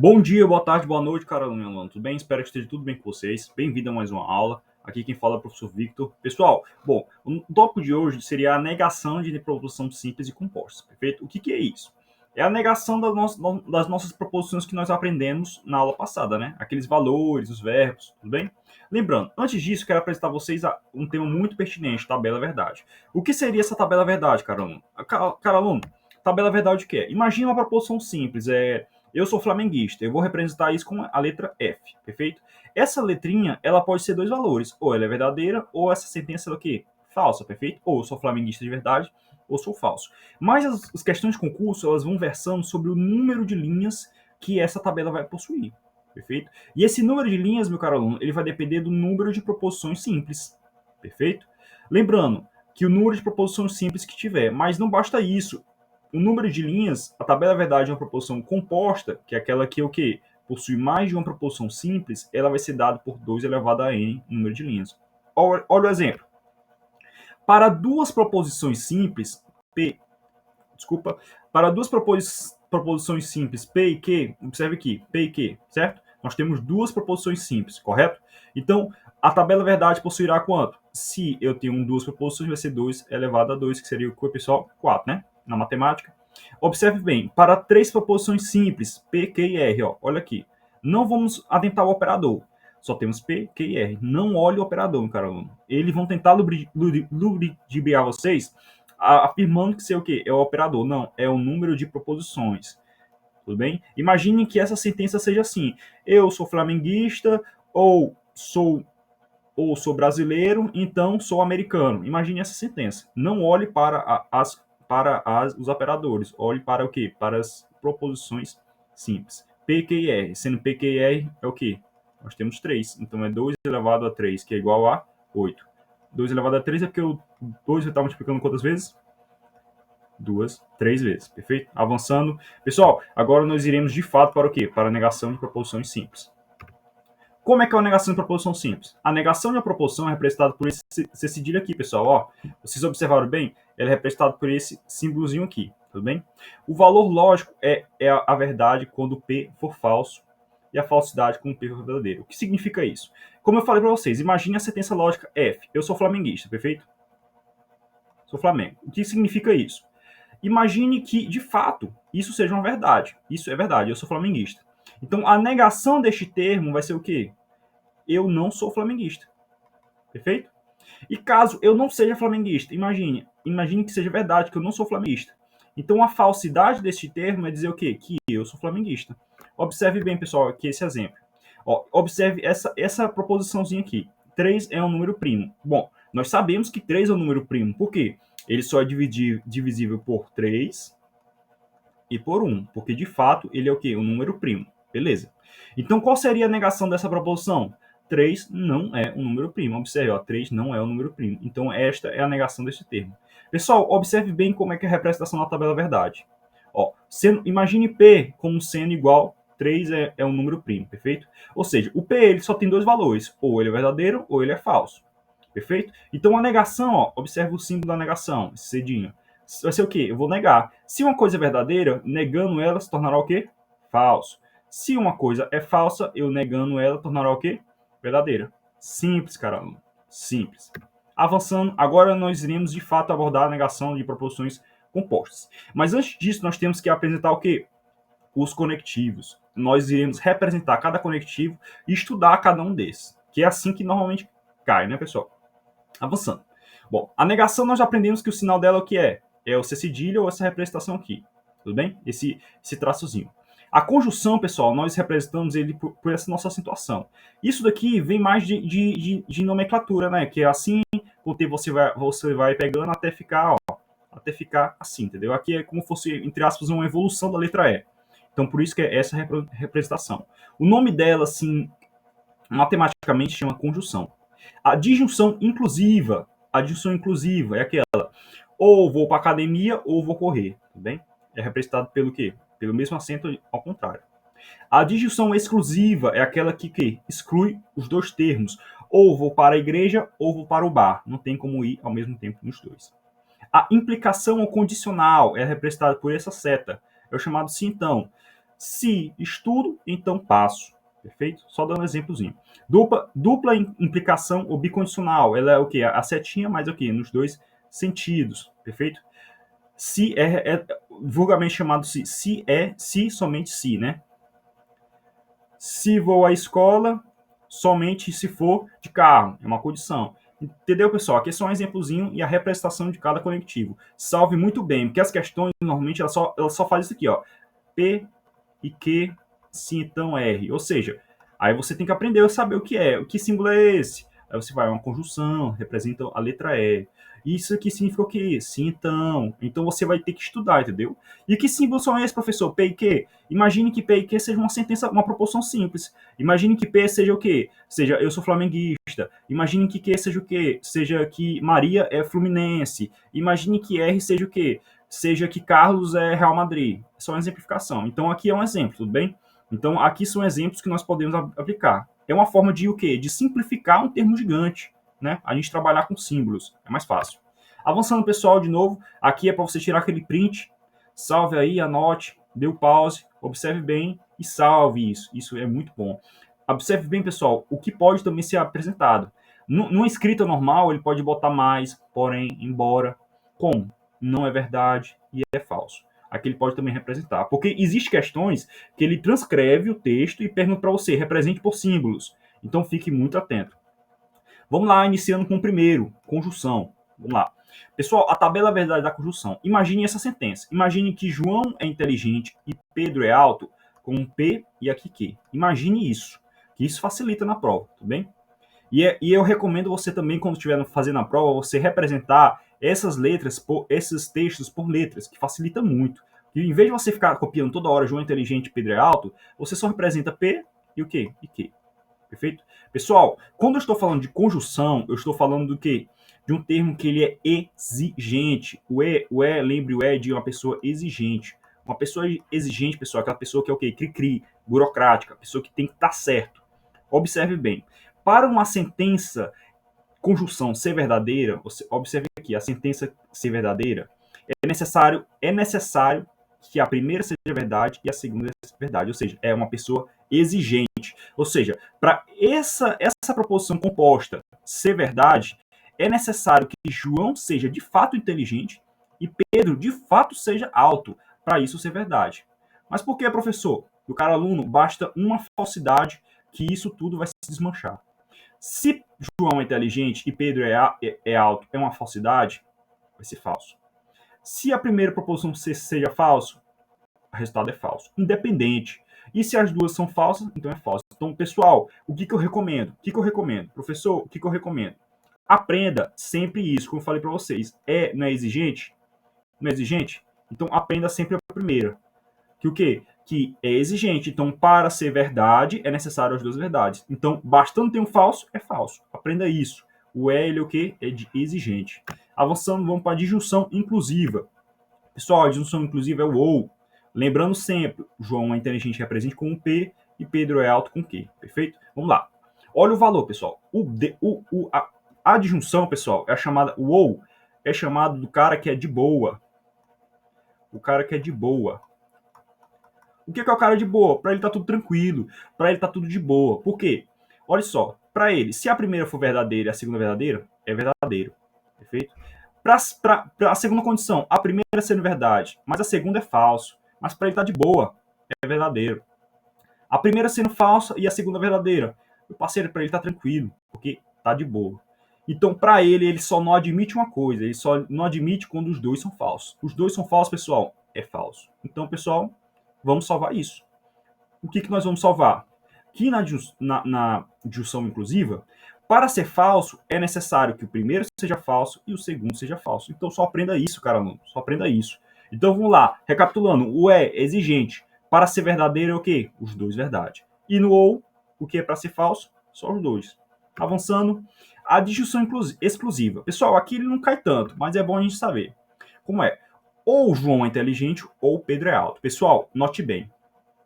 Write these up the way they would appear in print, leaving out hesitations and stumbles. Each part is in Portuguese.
Bom dia, boa tarde, boa noite, cara aluno e aluno. Tudo bem? Espero que esteja tudo bem com vocês. Bem-vindo a mais uma aula. Aqui quem fala é o professor Victor. Pessoal, o tópico de hoje seria a negação de proposição simples e compostas, perfeito? O que é isso? É a negação das nossas proposições que nós aprendemos na aula passada, né? Aqueles valores, os verbos, tudo bem? Lembrando, antes disso, quero apresentar a vocês um tema muito pertinente, tabela verdade. O que seria essa tabela verdade, cara aluno? Cara aluno, tabela verdade o que é? Imagina uma proposição simples, eu sou flamenguista, eu vou representar isso com a letra F, perfeito? Essa letrinha, ela pode ser dois valores, ou ela é verdadeira, ou essa sentença é o quê? Falsa, perfeito? Ou eu sou flamenguista de verdade, ou sou falso. Mas as questões de concurso, elas vão versando sobre o número de linhas que essa tabela vai possuir, perfeito? E esse número de linhas, meu caro aluno, ele vai depender do número de proposições simples, perfeito? Lembrando que o número de proposições simples que tiver, mas não basta isso, o número de linhas, a tabela verdade é uma proposição composta, que é aquela que o quê? Possui mais de uma proposição simples, ela vai ser dada por 2 elevado a n número de linhas. Olha o exemplo. Para duas proposições simples, P, desculpa, para duas proposições simples P e Q, observe aqui, P e Q, certo? Nós temos duas proposições simples, correto? Então, a tabela verdade possuirá quanto? Se eu tenho duas proposições, vai ser 2 elevado a 2, que seria o que, pessoal? 4, né? Na matemática. Observe bem, para três proposições simples, P, Q e R, ó, olha aqui. Não vamos atentar o operador. Só temos P, Q e R. Não olhe o operador, meu caro aluno. Eles vão tentar ludibriar vocês afirmando que ser o quê? É o operador. Não, é o número de proposições. Tudo bem? Imagine que essa sentença seja assim: eu sou flamenguista ou sou brasileiro, então sou americano. Imagine essa sentença. Não olhe os operadores. Olhe para o quê? Para as proposições simples. P, Q e R. Sendo P, Q e R é o quê? Nós temos 3. Então é 2 elevado a 3, que é igual a 8. 2 elevado a 3 é porque o 2 está multiplicando quantas vezes? 2, 3 vezes, perfeito? Avançando. Pessoal, agora nós iremos de fato para o quê? Para a negação de proposições simples. Como é que é a negação de proposição simples? A negação de uma proposição é representada por esse cedilha aqui, pessoal. Ó, vocês observaram bem? Ela é representada por esse símbolozinho aqui, tudo bem? O valor lógico é a verdade quando P for falso e a falsidade quando P for verdadeiro. O que significa isso? Como eu falei para vocês, imagine a sentença lógica F. Eu sou flamenguista, perfeito? Sou Flamengo. O que significa isso? Imagine que, de fato, isso seja uma verdade. Isso é verdade, eu sou flamenguista. Então, a negação deste termo vai ser o quê? Eu não sou flamenguista. Perfeito? E caso eu não seja flamenguista, imagine que seja verdade, que eu não sou flamenguista. Então, a falsidade deste termo é dizer o quê? Que eu sou flamenguista. Observe bem, pessoal, aqui esse exemplo. Ó, observe essa proposiçãozinha aqui. 3 é um número primo. Bom, nós sabemos que 3 é um número primo. Por quê? Ele só é divisível por 3 e por 1, porque de fato ele é o quê? Um número primo. Beleza. Então, qual seria a negação dessa proposição? 3 não é um número primo. Observe, ó, 3 não é um número primo. Então, esta é a negação deste termo. Pessoal, observe bem como é que é a representação da tabela verdade. Ó, imagine P como sendo igual 3 é um número primo, perfeito? Ou seja, o P ele só tem dois valores, ou ele é verdadeiro ou ele é falso, perfeito? Então a negação, ó, observe o símbolo da negação, esse cedinho. Vai ser o quê? Eu vou negar. Se uma coisa é verdadeira, negando ela se tornará o quê? Falso. Se uma coisa é falsa, eu negando ela tornará o quê? Verdadeira. Simples, caramba. Simples. Avançando, agora nós iremos de fato abordar a negação de proposições compostas. Mas antes disso, nós temos que apresentar o quê? Os conectivos. Nós iremos representar cada conectivo e estudar cada um desses, que é assim que normalmente cai, né, pessoal? Avançando. Bom, a negação nós já aprendemos que o sinal dela é o que é? É o C cedilha ou essa representação aqui, tudo bem? Esse traçozinho. A conjunção, pessoal, nós representamos ele por essa nossa situação. Isso daqui vem mais de nomenclatura, né? Que é assim, com o tempo você vai pegando até ficar, ó, até ficar assim, entendeu? Aqui é como se fosse, entre aspas, uma evolução da letra E. Então, por isso que é essa representação. O nome dela, assim, matematicamente chama conjunção. A disjunção inclusiva é aquela, ou vou para academia ou vou correr, tudo bem? É representado pelo quê? Pelo mesmo acento ao contrário. A disjunção exclusiva é aquela que exclui os dois termos, ou vou para a igreja ou vou para o bar. Não tem como ir ao mesmo tempo nos dois. A implicação ou condicional é representada por essa seta. É o chamado se então. Se estudo, então passo. Perfeito? Só dando um exemplozinho. Dupla implicação ou bicondicional. Ela é o quê? A setinha, mas o quê? Nos dois sentidos. Perfeito? Se é vulgarmente chamado se, somente se, né? Se vou à escola, somente se for de carro. É uma condição. Entendeu, pessoal? Aqui é só um exemplozinho e a representação de cada conectivo. Salve muito bem, porque as questões, normalmente, ela só faz isso aqui, ó. P e Q, se então R. Ou seja, aí você tem que aprender a saber o que é. O que símbolo é esse? Aí você vai, uma conjunção, representa a letra E. Isso aqui significa o quê? Sim, então. Então você vai ter que estudar, entendeu? E que símbolos são esses, professor? P e Q? Imagine que P e Q seja uma sentença, uma proporção simples. Imagine que P seja o quê? Seja eu sou flamenguista. Imagine que Q seja o quê? Seja que Maria é fluminense. Imagine que R seja o quê? Seja que Carlos é Real Madrid. É só uma exemplificação. Então aqui é um exemplo, tudo bem? Então aqui são exemplos que nós podemos aplicar. É uma forma de o quê? De simplificar um termo gigante, né? A gente trabalhar com símbolos, é mais fácil. Avançando, pessoal, de novo, aqui é para você tirar aquele print, salve aí, anote, dê o pause, observe bem e salve isso. Isso é muito bom. Observe bem, pessoal, o que pode também ser apresentado. Numa escrita normal, ele pode botar mais, porém, embora, como? Não é verdade e é falso. Aqui ele pode também representar. Porque existem questões que ele transcreve o texto e pergunta para você, represente por símbolos. Então fique muito atento. Vamos lá, iniciando com o primeiro, conjunção. Vamos lá. Pessoal, a tabela verdade da conjunção. Imagine essa sentença. Imagine que João é inteligente e Pedro é alto, com um P e aqui Q. Imagine isso, que isso facilita na prova, tudo bem? E eu recomendo você também, quando estiver fazendo a prova, você representar essas letras, esses textos por letras, que facilita muito. E em vez de você ficar copiando toda hora João é inteligente, Pedro é alto, você só representa P e o quê? E Q. Perfeito? Pessoal, quando eu estou falando de conjunção, eu estou falando do quê? De um termo que ele é exigente. Lembre o E de uma pessoa exigente. Uma pessoa exigente, pessoal, aquela pessoa que é o quê? Cri-cri, burocrática, pessoa que tem que estar certo. Observe bem. Para uma sentença, conjunção ser verdadeira, você observe aqui, a sentença ser verdadeira, é necessário que a primeira seja verdade e a segunda seja verdade. Ou seja, é uma pessoa exigente. Ou seja, para essa proposição composta ser verdade, é necessário que João seja de fato inteligente e Pedro de fato seja alto, para isso ser verdade. Mas por que, professor? O cara aluno, basta uma falsidade que isso tudo vai se desmanchar. Se João é inteligente e Pedro é alto, é uma falsidade, vai ser falso. Se a primeira proposição seja falso, o resultado é falso, independente. E se as duas são falsas, então é falso. Então, pessoal, o que eu recomendo? Professor, o que eu recomendo? Aprenda sempre isso, como eu falei para vocês. Não é exigente? Não é exigente? Então, aprenda sempre a primeira. Que o quê? Que é exigente. Então, para ser verdade, é necessário as duas verdades. Então, bastando ter um falso, é falso. Aprenda isso. O ele é o quê? É de exigente. Avançando, vamos para a disjunção inclusiva. Pessoal, a disjunção inclusiva é o ou. Lembrando sempre, João é inteligente represente com um P e Pedro é alto com Q. Perfeito? Vamos lá. Olha o valor, pessoal. A disjunção, pessoal, é chamada, o ou é chamado do cara que é de boa. O cara que é de boa. O que é o cara de boa? Para ele tá tudo tranquilo, para ele tá tudo de boa. Por quê? Olha só, para ele, se a primeira for verdadeira e a segunda verdadeira, é verdadeiro. Perfeito? Para a segunda condição, a primeira sendo verdade, mas a segunda é falso. Mas para ele tá de boa, é verdadeiro. A primeira sendo falsa e a segunda verdadeira. O parceiro, para ele tá tranquilo, porque tá de boa. Então, para ele só não admite uma coisa, ele só não admite quando os dois são falsos. Os dois são falsos, pessoal, é falso. Então, pessoal, vamos salvar isso. O que nós vamos salvar? Que na disjunção inclusiva, para ser falso, é necessário que o primeiro seja falso e o segundo seja falso. Então, só aprenda isso, cara, aluno. Só aprenda isso. Então, vamos lá. Recapitulando, o é exigente. Para ser verdadeiro é o quê? Os dois verdade. E no ou, o que é para ser falso? Só os dois. Avançando, a disjunção exclusiva. Pessoal, aqui ele não cai tanto, mas é bom a gente saber. Como é? Ou João é inteligente ou Pedro é alto. Pessoal, note bem.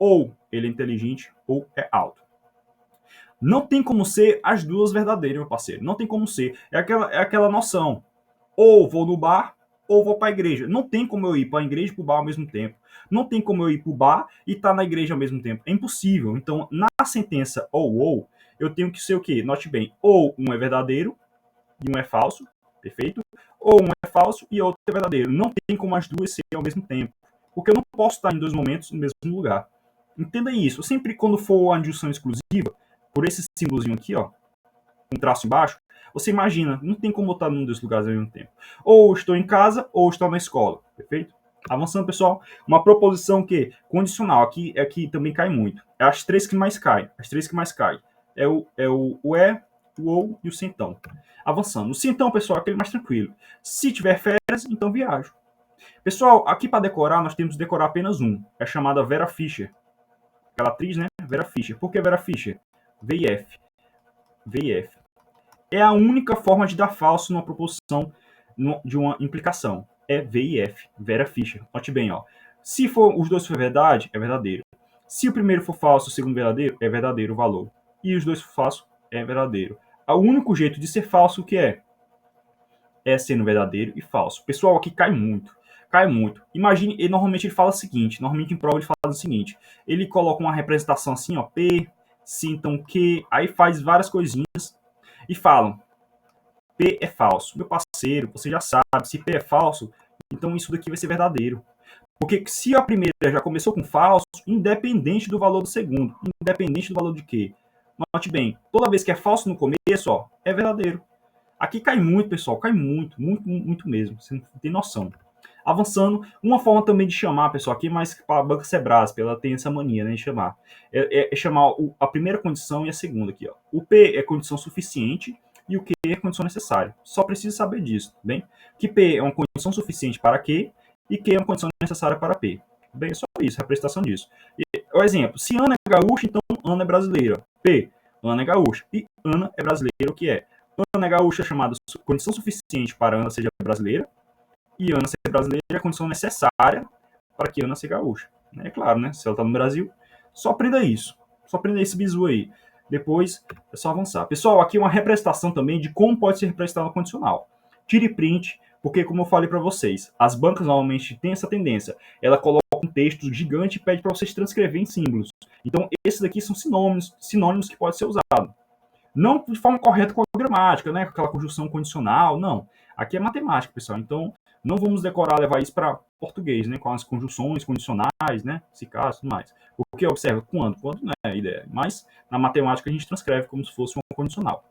Ou ele é inteligente ou é alto. Não tem como ser as duas verdadeiras, meu parceiro. Não tem como ser. É aquela noção. Ou vou no bar, ou vou para a igreja. Não tem como eu ir para a igreja e para o bar ao mesmo tempo. Não tem como eu ir para o bar e estar na igreja ao mesmo tempo. É impossível. Então, na sentença ou, eu tenho que ser o quê? Note bem, ou um é verdadeiro e um é falso, perfeito? Ou um é falso e outro é verdadeiro. Não tem como as duas serem ao mesmo tempo. Porque eu não posso estar em dois momentos no mesmo lugar. Entenda isso. Sempre quando for uma adjunção exclusiva, por esse símbolozinho aqui, ó, um traço embaixo, você imagina, não tem como estar num dos lugares ao mesmo tempo. Ou estou em casa, ou estou na escola, perfeito? Avançando, pessoal, uma proposição que condicional, aqui também cai muito. É as três que mais caem. As três que mais caem. É o é, o ou e o se então. Avançando. O se então, pessoal, é aquele mais tranquilo. Se tiver férias, então viajo. Pessoal, aqui para decorar, nós temos que decorar apenas um. É chamada Vera Fischer. Aquela atriz, né? Vera Fischer. Por que Vera Fischer? VIF. VIF. É a única forma de dar falso numa proposição de uma implicação. É VIF, Vera Fischer. Note bem, ó. Se for os dois for verdade, é verdadeiro. Se o primeiro for falso, o segundo verdadeiro, é verdadeiro o valor. E os dois for falso, é verdadeiro. O único jeito de ser falso, o que é? É sendo verdadeiro e falso. Pessoal, aqui cai muito. Cai muito. Imagine, ele normalmente ele fala o seguinte, normalmente em prova ele fala o seguinte, ele coloca uma representação assim, ó, P, se então Q, aí faz várias coisinhas e falam, P é falso. Meu parceiro, você já sabe, se P é falso, então isso daqui vai ser verdadeiro. Porque se a primeira já começou com falso, independente do valor do segundo, independente do valor de quê? Note bem, toda vez que é falso no começo, ó, é verdadeiro. Aqui cai muito, pessoal, cai muito, muito, muito mesmo. Você não tem noção. Avançando, uma forma também de chamar, pessoal, aqui mais para a banca Sebrasp, ela tem essa mania, né, de chamar. É chamar a primeira condição e a segunda aqui, ó. O P é condição suficiente e o Q é condição necessária. Só precisa saber disso, bem? Que P é uma condição suficiente para Q e Q é uma condição necessária para P. Bem, é só isso, a representação disso. E, o exemplo, se Ana é gaúcha, então Ana é brasileira. P, Ana é gaúcha. E Ana é brasileira, o que é? Ana é gaúcha é chamada condição suficiente para Ana seja brasileira, e Ana ser brasileira é a condição necessária para que Ana seja gaúcha. É claro, né? Se ela está no Brasil, só aprenda isso. Só aprenda esse bizu aí. Depois é só avançar. Pessoal, aqui é uma representação também de como pode ser representado no condicional. Tire print, porque como eu falei para vocês, as bancas normalmente têm essa tendência. Ela coloca um texto gigante e pede para vocês transcrever em símbolos. Então, esses daqui são sinônimos que podem ser usados. Não de forma correta com a gramática, né? Com aquela conjunção condicional, não. Aqui é matemática, pessoal. Então, não vamos decorar, levar isso para português, né? Com as conjunções condicionais, né? Se caso, tudo mais. Porque observa quando não é a ideia. Mas na matemática a gente transcreve como se fosse uma condicional.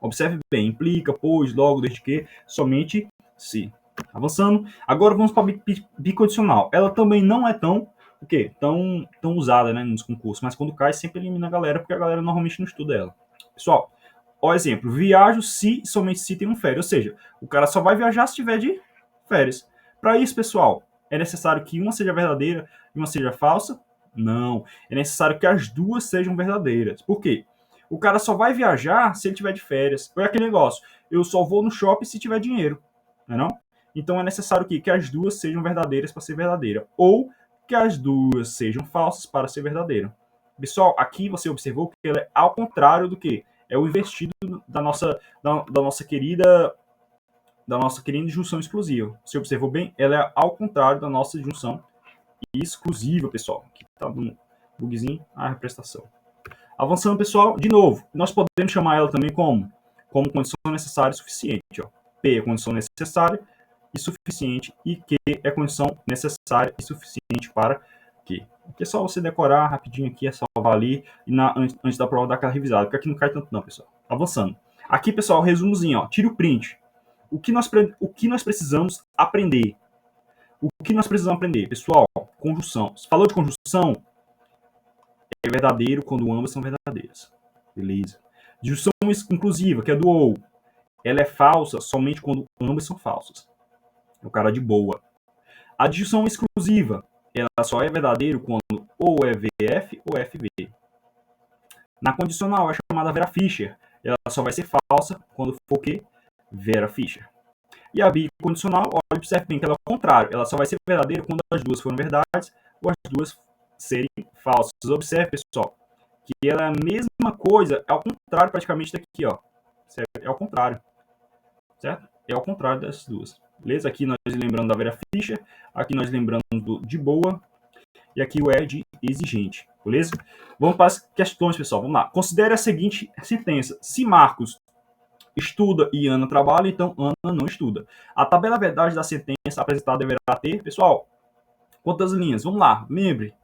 Observe bem, implica, pois, logo, desde que, somente se. Avançando. Agora vamos para a bicondicional. Ela também não é tão o quê? Tão usada, né, nos concursos, mas quando cai sempre elimina a galera, porque a galera normalmente não estuda ela. Pessoal, ó exemplo, viajo se somente se tem um férias, ou seja, o cara só vai viajar se tiver de férias. Para isso, pessoal, é necessário que uma seja verdadeira e uma seja falsa? Não, é necessário que as duas sejam verdadeiras. Por quê? O cara só vai viajar se ele tiver de férias. Foi aquele negócio, eu só vou no shopping se tiver dinheiro, não é não? Então é necessário que as duas sejam verdadeiras para ser verdadeira, ou que as duas sejam falsas para ser verdadeira. Pessoal, aqui você observou que ela é ao contrário do que é o invertido da nossa querida junção exclusiva. Você observou bem? Ela é ao contrário da nossa junção exclusiva, pessoal. Aqui está um bugzinho, a representação. Avançando, pessoal, de novo, nós podemos chamar ela também como condição necessária e suficiente. Ó. P é condição necessária e suficiente, e Q é condição necessária e suficiente para Q. Aqui é só você decorar rapidinho aqui, é salvar ali, e antes da prova dar aquela revisada, porque aqui não cai tanto não, pessoal. Avançando. Aqui, pessoal, resumozinho, ó, tira o print. O que nós precisamos aprender? O que nós precisamos aprender? Pessoal, conjunção. Você falou de conjunção? É verdadeiro quando ambas são verdadeiras. Beleza. Disjunção inclusiva, que é do ou. Ela é falsa somente quando ambas são falsas. É o cara de boa. A disjunção exclusiva, ela só é verdadeiro quando ou é VF ou FV. Na condicional, é chamada Vera Fischer. Ela só vai ser falsa quando for o quê? Vera Fischer. E a bicondicional, olha, observe bem que ela é o contrário. Ela só vai ser verdadeira quando as duas forem verdades ou as duas serem falsas. Observe, pessoal, que ela é a mesma coisa, é ao contrário praticamente daqui, ó. Certo? É ao contrário. Certo? É ao contrário dessas duas. Beleza? Aqui nós lembrando da Vera Fischer, aqui nós lembrando de boa, e aqui o E de exigente, beleza? Vamos para as questões, pessoal. Vamos lá. Considere a seguinte sentença. Se Marcos estuda e Ana trabalha, então Ana não estuda. A tabela verdade da sentença apresentada deverá ter, pessoal, quantas linhas? Vamos lá, lembre.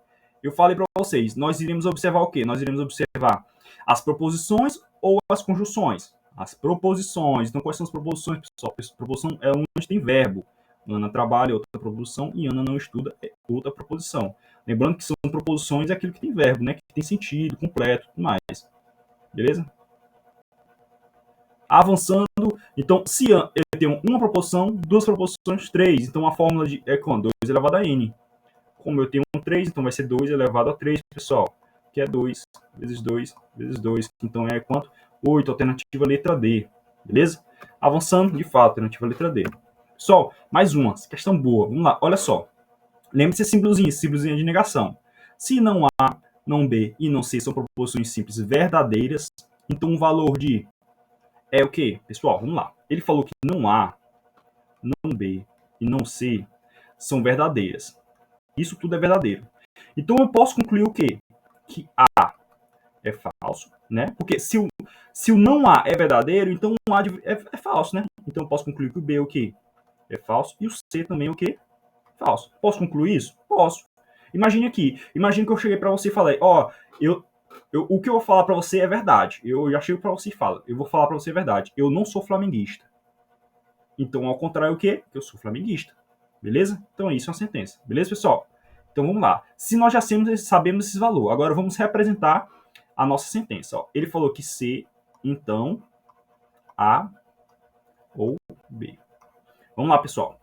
Eu falei para vocês, nós iremos observar o quê? Nós iremos observar as proposições ou as conjunções. As proposições. Então, quais são as proposições, pessoal? Proposição é onde tem verbo. Ana trabalha, outra proposição, e Ana não estuda, é outra proposição. Lembrando que são proposições é aquilo que tem verbo, né? Que tem sentido, completo, tudo mais. Beleza? Avançando, então, se eu tenho uma proposição, duas proposições, três. Então, a fórmula é quando? 2 elevado a n. Como eu tenho um 3, então vai ser 2 elevado a 3, pessoal. Que é 2 vezes 2 vezes 2. Então é quanto? 8, alternativa letra D. Beleza? Avançando, de fato, alternativa letra D. Pessoal, mais uma. Questão boa. Vamos lá, olha só. Lembre-se símbolozinho de negação. Se não A, não B e não C são proposições simples verdadeiras, então o valor de é o quê? Pessoal, vamos lá. Ele falou que não A, não B e não C são verdadeiras. Isso tudo é verdadeiro. Então eu posso concluir o quê? Que A é falso, né? Porque se o não A é verdadeiro, então o A é falso, né? Então eu posso concluir que o B é o quê? É falso e o C também é o quê? Falso. Posso concluir isso? Posso. Imagine aqui. Imagine que eu cheguei para você e falei, ó, o que eu vou falar para você é verdade. Eu já chego para você e falo, eu vou falar para você a verdade. Eu não sou flamenguista. Então, ao contrário, o quê? Eu sou flamenguista. Beleza? Então, isso é uma sentença. Beleza, pessoal? Então, vamos lá. Se nós já sabemos esse valor, agora vamos representar a nossa sentença. Ó. Ele falou que C, então, A ou B. Vamos lá, pessoal.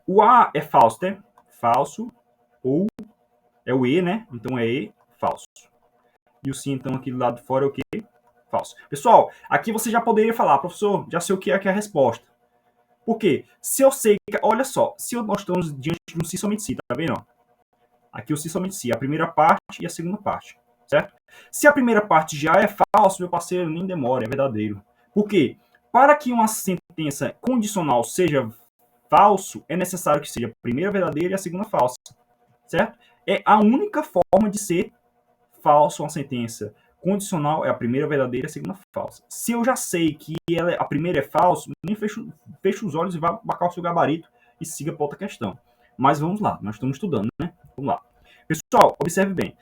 O A é falso, né? Falso. Ou é o E, né? Então, é E, falso. E o sim, então, aqui do lado de fora é o quê? Falso. Pessoal, aqui você já poderia falar, professor, já sei o que é a resposta. Por quê? Se eu sei que, olha só, se nós estamos diante de um si somente si, tá vendo? Aqui o si somente si, a primeira parte e a segunda parte, certo? Se a primeira parte já é falso, meu parceiro, nem demora, é verdadeiro. Por quê? Para que uma sentença condicional seja falso, é necessário que seja a primeira verdadeira e a segunda falsa, certo? É a única forma de ser falso uma sentença condicional é a primeira verdadeira e a segunda falsa. Se eu já sei que a primeira é falso, nem fecho os olhos e vá marcar o seu gabarito e siga para outra questão. Mas vamos lá, nós estamos estudando, né? Vamos lá. Pessoal, observe bem.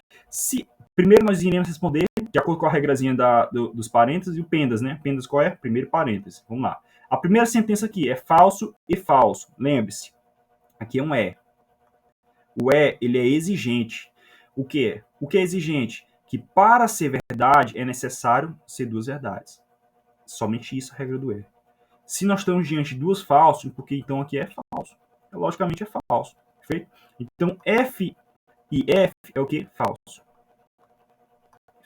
Primeiro nós iremos responder de acordo com a regrazinha dos parênteses e o pendas, né? Pendas qual é? Primeiro parêntese. Vamos lá. A primeira sentença aqui é falso e falso. Lembre-se, aqui é um E. O E, ele é exigente. O que é? O que é exigente? Que para ser verdade é necessário ser duas verdades. Somente isso é a regra do E. Se nós estamos diante de duas falsos, porque então aqui é falso. Logicamente é falso. Perfeito? Então F e F é o que? Falso.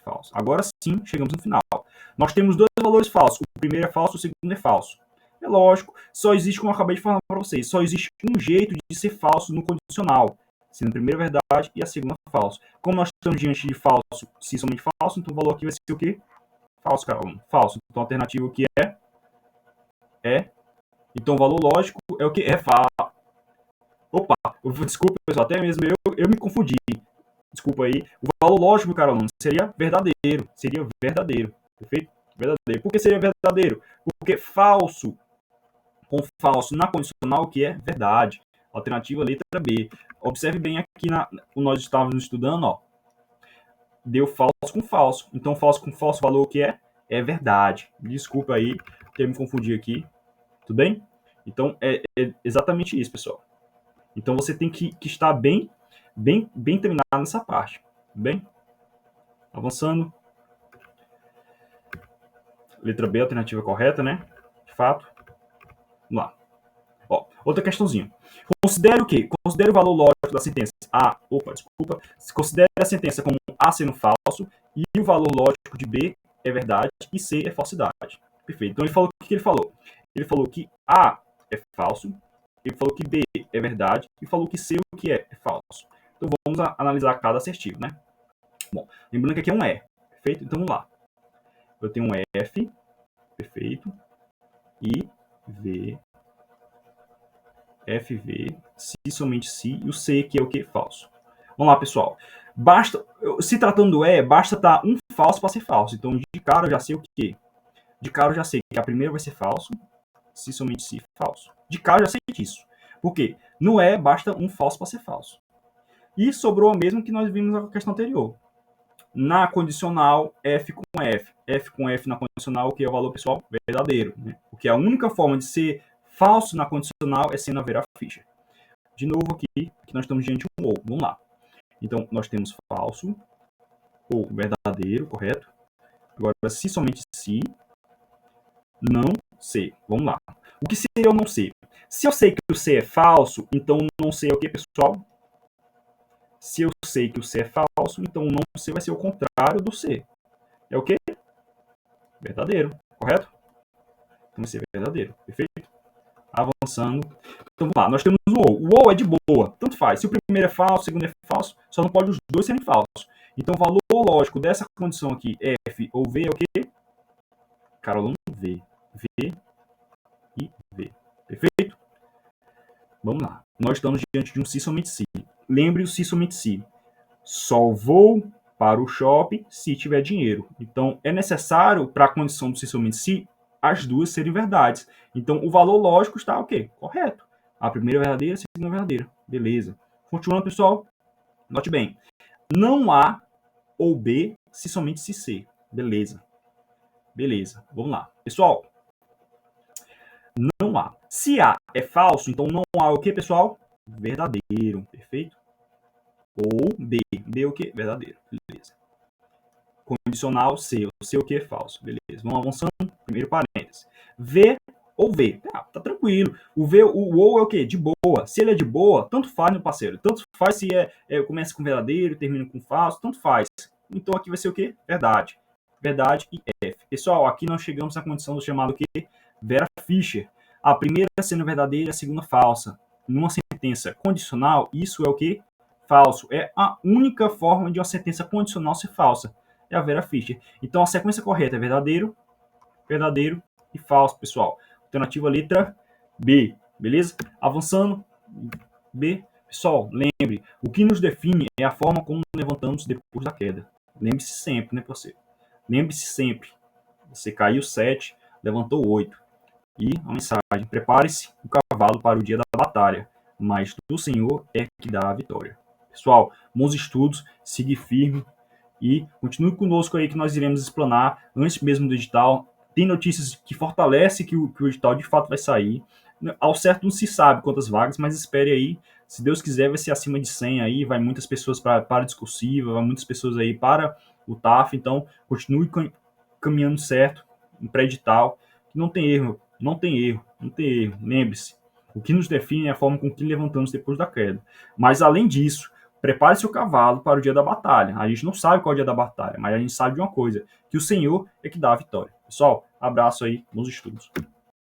Falso. Agora sim, chegamos no final. Nós temos dois valores falsos. O primeiro é falso, o segundo é falso. É lógico, só existe, como eu acabei de falar para vocês, só existe um jeito de ser falso no condicional, sendo a primeira verdade e a segunda falso. Como nós estamos diante de falso, se somente falso, então o valor aqui vai ser o quê? Falso, cara. Falso. Então a alternativa aqui é. Então o valor lógico é o que? É falso. Opa, desculpa, pessoal, até mesmo eu me confundi. Desculpa aí. O valor lógico, cara, aluno, seria verdadeiro. Seria verdadeiro. Perfeito? Verdadeiro. Por que seria verdadeiro? Porque falso com falso na condicional, que é verdade. Alternativa letra B. Observe bem aqui, nós estávamos estudando, ó. Deu falso com falso. Então, falso com falso, valor que é? É verdade. Desculpa aí, ter me confundir aqui. Tudo bem? Então, é exatamente isso, pessoal. Então, você tem que estar bem treinado nessa parte. Tudo bem? Avançando. Letra B, alternativa correta, né? De fato. Vamos lá. Ó, outra questãozinha. Considere o quê? Considere o valor lógico da sentença A. Desculpa. Considere a sentença como A sendo falso e o valor lógico de B é verdade e C é falsidade. Perfeito. Então ele falou o que ele falou? Ele falou que A é falso, ele falou que B é verdade e falou que C o que é falso. Então vamos analisar cada assertivo, né? Bom, lembrando que aqui é um E. Perfeito? Então vamos lá. Eu tenho um F, perfeito, I, V, FV, se somente se, e o C, que é o que? Falso. Vamos lá, pessoal. Basta, se tratando do E, basta estar um falso para ser falso. Então, de cara eu já sei o que? De cara eu já sei que a primeira vai ser falso, se somente se, falso. De cara eu já sei disso. Por quê? No E, basta um falso para ser falso. E sobrou o mesmo que nós vimos na questão anterior. Na condicional, F com F. F com F na condicional, que é o valor pessoal verdadeiro. Né? Porque a única forma de ser falso na condicional é sendo a Vera Fischer. De novo aqui nós estamos diante de um ou. Vamos lá. Então, nós temos falso ou verdadeiro, correto? Agora, se somente se, não sei. Vamos lá. O que seria eu não sei? Se eu sei que o C é falso, então não sei o que, pessoal? Se eu sei que o C é falso, então o não C vai ser o contrário do C. É o quê? Verdadeiro, correto? Então vai ser verdadeiro, perfeito? Avançando. Então vamos lá, nós temos o ou. O ou é de boa, tanto faz. Se o primeiro é falso, o segundo é falso, só não pode os dois serem falsos. Então o valor lógico dessa condição aqui, F ou V, é o quê? Carolina, V. V e V. Perfeito? Vamos lá. Nós estamos diante de um se somente se. Lembre o se somente se. Só vou para o shopping se tiver dinheiro. Então, é necessário, para a condição do se somente se, as duas serem verdades. Então, o valor lógico está o quê? Correto. A primeira é verdadeira, a segunda é verdadeira. Beleza. Continuando, pessoal. Note bem. Não há ou B se somente se C. Beleza. Beleza. Vamos lá. Pessoal, não há. Se A é falso, então não há o que, pessoal? Verdadeiro. Perfeito? Ou B. B o que? Verdadeiro. Beleza. Condicional C. O C o que? Falso. Beleza. Vamos avançando. Primeiro parênteses. V ou V. Tá tranquilo. O V, o ou é o que? De boa. Se ele é de boa, tanto faz, meu parceiro. Tanto faz se começa com verdadeiro, termina com falso, tanto faz. Então aqui vai ser o que? Verdade. Verdade e F. Pessoal, aqui nós chegamos à condição do chamado que Vera Fischer. A primeira sendo verdadeira, a segunda falsa. Numa sentença condicional, isso é o que? Falso. É a única forma de uma sentença condicional ser falsa. É a Vera Fischer. Então a sequência correta é verdadeiro, verdadeiro e falso, pessoal. Alternativa letra B, beleza? Avançando, B. Pessoal, lembre, o que nos define é a forma como levantamos depois da queda. Lembre-se sempre, né, você? Lembre-se sempre. Você caiu 7, levantou 8. E a mensagem: prepare-se o cavalo para o dia da batalha, mas do Senhor é que dá a vitória. Pessoal, bons estudos, siga firme e continue conosco aí que nós iremos explanar antes mesmo do edital. Tem notícias que fortalecem que o edital de fato vai sair. Ao certo não se sabe quantas vagas, mas espere aí. Se Deus quiser, vai ser acima de 100 aí. Vai muitas pessoas para a discursiva, vai muitas pessoas aí para o TAF. Então, continue caminhando certo, um pré-edital. Não tem erro, não tem erro, não tem erro. Lembre-se, o que nos define é a forma com que levantamos depois da queda. Mas, além disso, prepare seu cavalo para o dia da batalha. A gente não sabe qual é o dia da batalha, mas a gente sabe de uma coisa, que o Senhor é que dá a vitória. Pessoal, abraço aí, bons estudos.